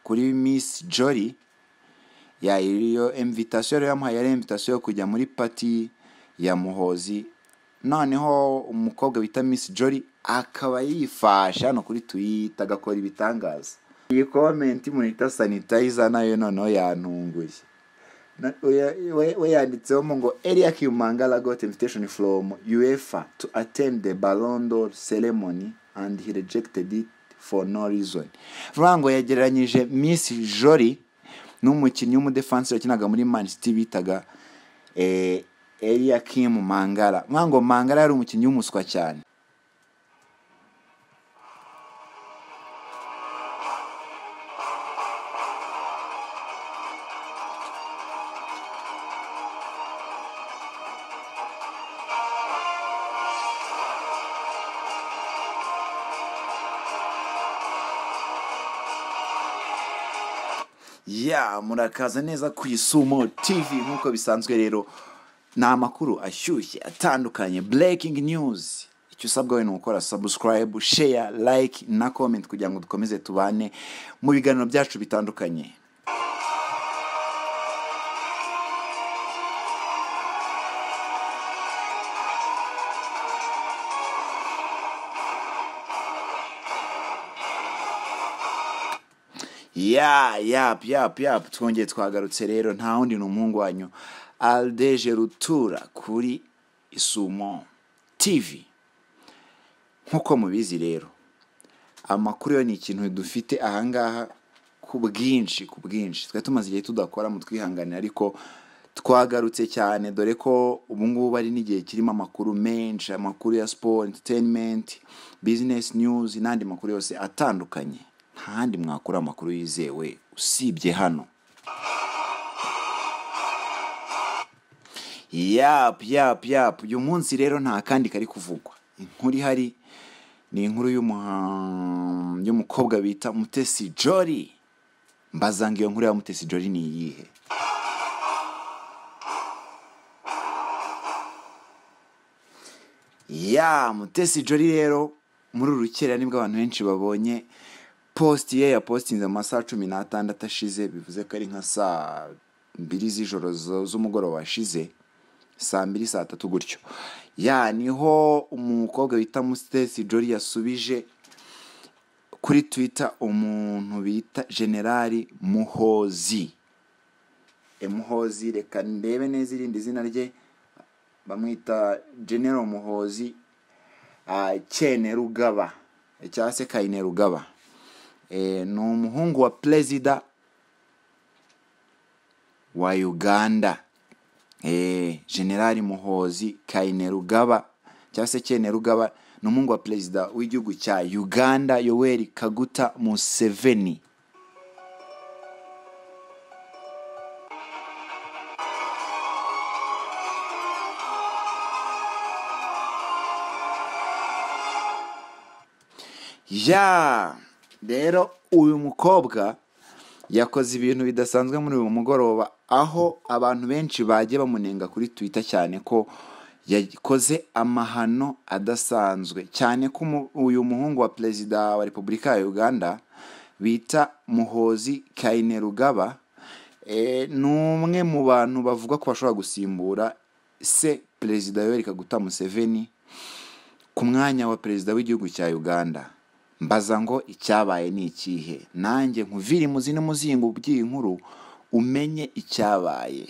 kuri Miss Jolly ya iyo invitation rero yamuhaye ari invitation yo kujya muri party ya Muhoozi. Noneho umukobwa bita Miss Jolly akaba yifasha no kuri Twitter agakora ibitangaza. Iyi comment munita sanitizer nayo noneho yantunguye. We yanditseho ngo Elia Kimangala got invitation from UEFA to attend the Ballon d'Or ceremony and he rejected it for no reason. Frango yagereranyije Miss Jolly n'umukinnyi w'umudefense wakinaga muri Man City bitaga Elia Kimangala. Mwango Mangala yari umukinnyi w'umuswa cyane. Murakaza neza ku Isumo TV nkuko bisanzwe rero na amakuru ashyushye atandukanye, breaking news. Icyo usabwa we ni gukora subscribe, share, like na comment kugira ngo dukomeze tubane mu biganiro byacu bitandukanye. Twongeye twagarutse rero, nta wundi n'umuhungu wanyu Aldeje Rutura kuri Isumo TV. Nkuko mubizi rero, amakuru yo ni ikintu dufite ahangaha ku bwinshi. Twe tumaze igihe tudakora mu twihanganira, ariko twagarutse cyane dore ko ubu ngubu ari n'igihe kirimo amakuru menshi, amakuru ya sport, entertainment, business news n'andi makuru yose atandukanye. Ntahandi mwakura amakuru yizewe usibye hano. Uyu munsi rero nta kandi kari kuvugwa. Inkuru ihari ni inkuru y'umukobwa bita Mutesi Jolly. Mbazanga iyo nkuru ya Mutesi Jolly ni iyihe? Mutesi Jolly rero muri urukera nibwo abantu benshi babonye post ye yapostinze amasaha 16 ashize, bivuze ko ari nka saa 2 z'ijoro z'umugoroba washize, saa 2 saa 3 gutyo. Niho umukobwa bita Mutesi Jolly yasubije kuri Twitter umuntu bita General Muhoozi. Muhoozi, reka ndebe neza irindi zina rye, bamwita General Muhoozi Areruye cyangwa se Areruye. Ni umuhungu wa Perezida wa Uganda. General Muhoozi Areruye cyangwa se Areruye ni umuhungu wa Perezida w'igihugu cya Uganda Yoweri Kaguta Museveni. Rero uyu mukobwa yakoze ibintu bidasanzwe muri uyu mugoroba, aho abantu benshi bagiye bamunenga kuri Twitter cyane ko yakoze amahano adasanzwe, cyane ko uyu muhungu wa Perezida wa Repubulika ya Uganda bita Muhoozi Areruye ni umwe mu bantu bavuga ko bashobora gusimbura se Perezida Yoweri Kaguta Museveni ku mwanya wa Perezida w'igihugu cya Uganda. Mbaza ngo icyabaye ni ikihe? Nanjye nkuviri muzine muzingo by'iyi nkuru umenye icyabaye.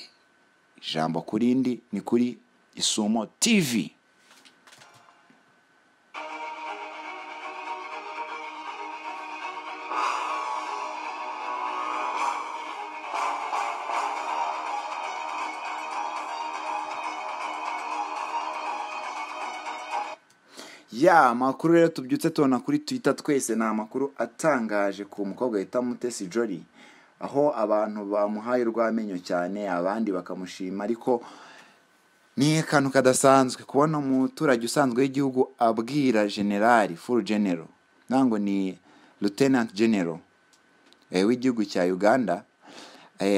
Ijambo kurindi ni kuri Isumo TV. Amakuru rero tubyutse tubona kuri Twitter twese ni amakuru atangaje ku mukobwa bita Mutesi Jolly, aho abantu bamuhaye urwamenyo cyane, abandi bakamushima, ariko ni akantu kadasanzwe kubona umuturage usanzwe w'igihugu abwira General full general, nango ni Lieutenant General w'igihugu cya Uganda,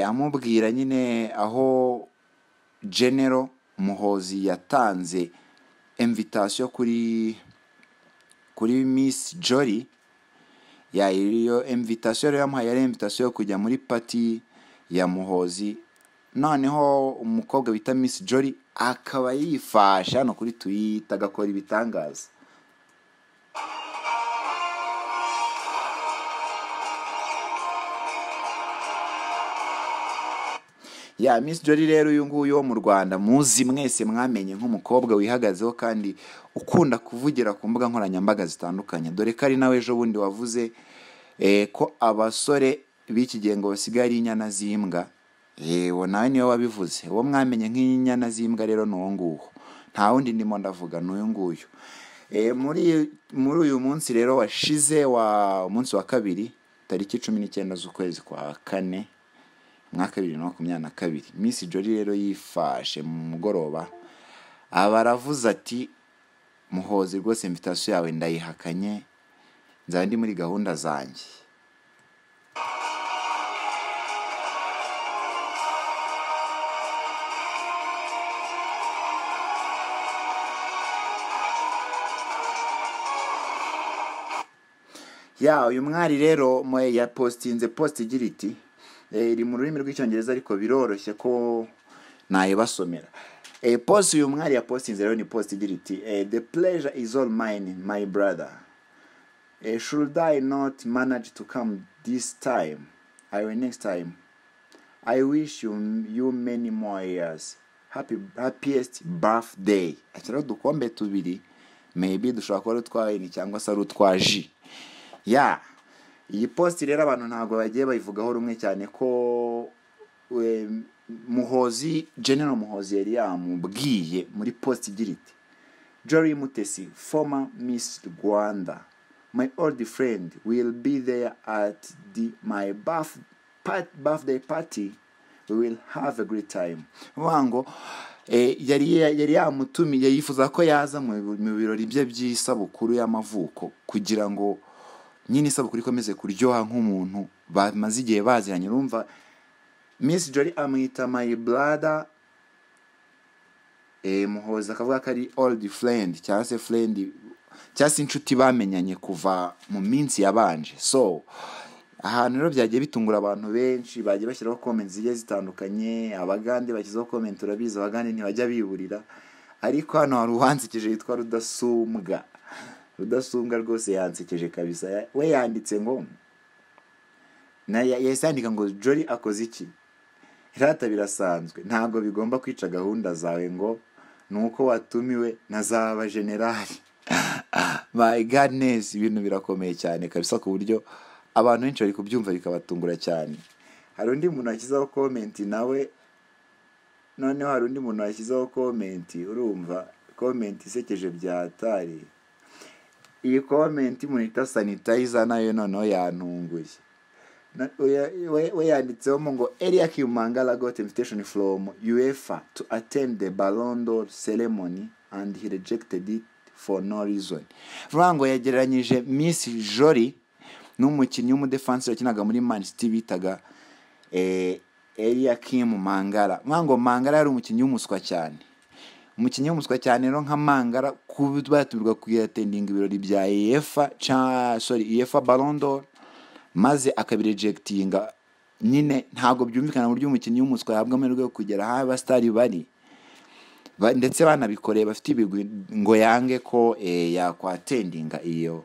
amubwira nyine aho General Muhoozi yatanze invitation kuri Miss Jolly. iyo invitation rero yamuhaye ari invitation yo kujya muri party ya Muhoozi, noneho umukobwa bita Miss Jolly akaba yifasha no kuri Twitter agakora ibitangaza. Miss Jolly rero uyu nguyu wo mu Rwanda muzi mwese mwamenye nk'umukobwa wihagazeho kandi ukunda kuvugira ku mbuga nkoranyambaga zitandukanye, dore ko ari nawe ejo bundi wavuze ko abasore b'iki gihe ngo basigaye ari inyana z'imbwa. Wo nawe niwe wabivuze, uwo mwamenye nk'inyana z'imbwa rero n'uwo nguwo, nta wundi ndimo ndavuga n'uyu nguyu. Muri uyu munsi rero washize umunsi wa kabiri tariki 19 z'ukwezi kwa kane mwaka 2022, Miss Jolly rero yifashe mu mugoroba abaravuze ati Muhoozi rwose invitation yawe ndayihakanye, nzaba ndi muri gahunda zanjye. Uyu mwari rero ya postinze post igira iti iri mu rurimi rw'icyongereza ariko biroroshye ko nayibasomera. Post uyu mwari ya postinze rero ni post igira iti the pleasure is all mine my brother. Should I not manage to come this time, I will next time. I wish you many more years. Happiest birthday. Akira dukombe tubiri, maybe dushobora kuba utwaye cyangwa se ari utwaji. Iyi post rero abantu ntago bagiye bayivugaho rumwe cyane ko Muhoozi General Muhoozi yari yamubwiye muri post igira iti Jolly Mutesi, former Miss Rwanda, my old friend, will be there at my birthday party. We will have a great time. Wango yari yamutumiye yifuza ko yaza mu birori bye by'isabukuru y'amavuko kugira ngo nyine isabukuru ikomeze kuryoha nk'umuntu bamaze igihe baziranye. Urumva Miss Jolly amwita my brother, Muhoozi akavuga ko ari old friend cyangwa se friend cyangwa se inshuti bamenyanye kuva mu minsi yabanje. So ahantu rero byagiye bitungura abantu benshi, bagiye bashyiraho comments zigiye zitandukanye. Abagande bashyizeho comment, urabizi abagande ntibajya biburira, ariko hano hari uwansekeje yitwa Rudasumbwa rwose yansekeje kabisa. We yanditse ngo yasandika ngo Jolly akoze iki? Irata birasanzwe, ntago bigomba kwica gahunda zawe ngo nuko watumiwe nazaba generali. My goodness, ibintu birakomeye cyane kabisa ku buryo abantu benshi bari kubyumva bikabatungura cyane. Hari undi muntu ashyizeho comment nawe, noneho hari undi muntu ashyizeho comment, urumva comment isekeje byatari. Iyi comment munita sanitizer nayo noneho yantunguye. We yanditseho ngo Elia Kimangala got invitation from UEFA to attend the Ballon d'Or ceremony and he rejected it for no reason. Frango yagereranyije Miss Jolly n'umukinnyi w'umudefense yakinaga muri Man City bitaga Elia Kimangala. Frango Mangala yari umukinnyi w'umuswa cyane. Umukinnyi w'umuswa cyane rero nka Mangala kubatubirwa kuyattending ibirori bya UEFA Ballon d'Or maze akabirejectinga. Nyine ntago byumvikana buryo umukinnyi w'umuswa yahabwa amahirwe yo kugera aho abastari bari, ndetse banabikoreye bafite ibigwi ngo yange ko yakwattendinga iyo